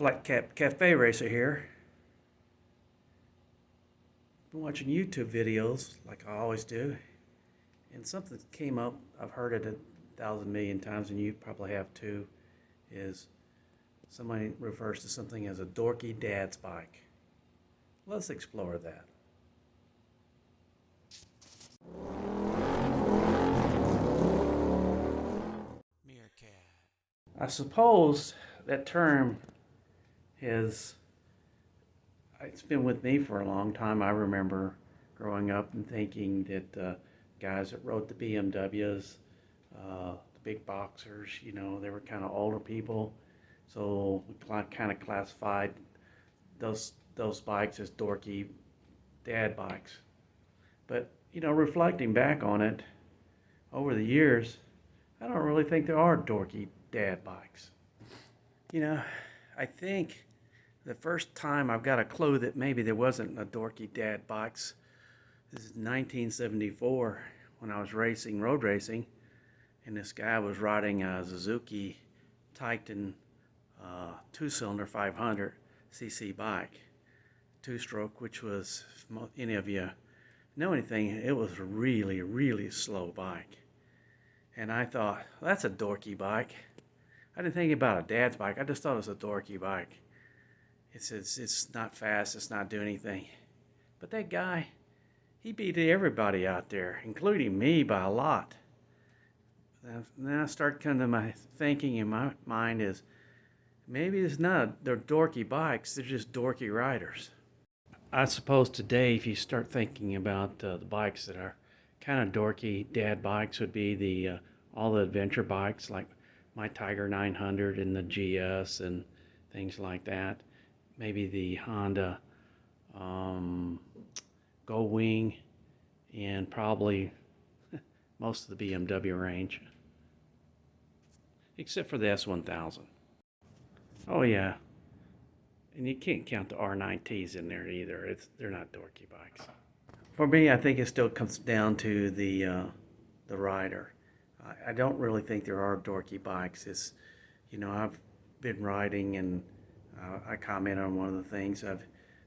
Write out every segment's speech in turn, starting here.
Flat Cap Cafe Racer here. Been watching YouTube videos like I always do, and something came up. I've heard it 1,000,000,000 times, and you probably have too. Is somebody refers to something as a dorky dad's bike. Let's explore that. I suppose that term is, it's been with me for a long time. I remember growing up and thinking that guys that rode the BMWs, the big boxers, they were kind of older people. So we kind of classified those bikes as dorky dad bikes. But, reflecting back on it over the years, I don't really think there are dorky dad bikes. I think the first time I've got a clue that maybe there wasn't a dorky dad bikes, this is 1974 when I was road racing, and this guy was riding a Suzuki Titan 2-cylinder 500cc bike, two-stroke, which was, if any of you know anything, it was a really, really slow bike. And I thought, well, that's a dorky bike. I didn't think about a dad's bike. I just thought it was a dorky bike. It's not fast. It's not doing anything. But that guy, he beat everybody out there, including me by a lot. And then I started coming to my thinking in my mind is, maybe it's not, they're dorky bikes. They're just dorky riders. I suppose today, if you start thinking about the bikes that are kind of dorky dad bikes, would be all the adventure bikes like my Tiger 900 and the GS and things like that. Maybe the Honda Go Wing, and probably most of the BMW range, except for the S1000. Oh yeah, and you can't count the R9Ts in there either. They're not dorky bikes. For me, I think it still comes down to the rider. I don't really think there are dorky bikes. I've been riding, and I comment on one of the things.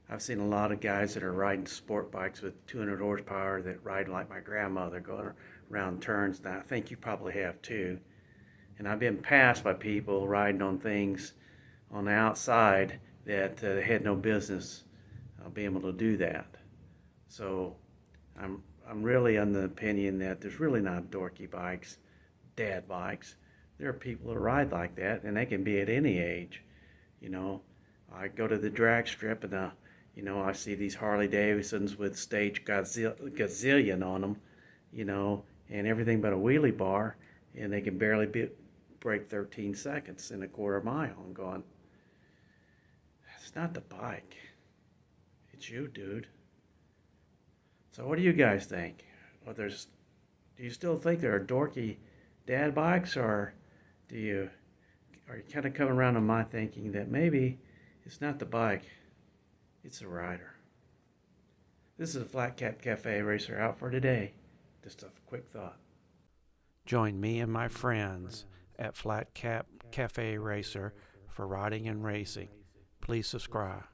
I've seen a lot of guys that are riding sport bikes with 200 horsepower that ride like my grandmother, going around turns. And I think you probably have too. And I've been passed by people riding on things on the outside that had no business being able to do that. So I'm really on the opinion that there's really not dorky bikes, dad bikes. There are people that ride like that, and they can be at any age. I go to the drag strip, and I see these Harley Davidsons with stage gazillion on them, and everything but a wheelie bar, and they can barely break 13 seconds in a quarter mile. I'm going, it's not the bike, it's you, dude. So what do you guys think? Do you still think there are dorky dad bikes, or are you kind of coming around to my thinking that maybe it's not the bike, it's the rider? This is a Flat Cap Cafe Racer out for today. Just a quick thought. Join me and my friends at Flat Cap Cafe Racer for riding and racing. Please subscribe.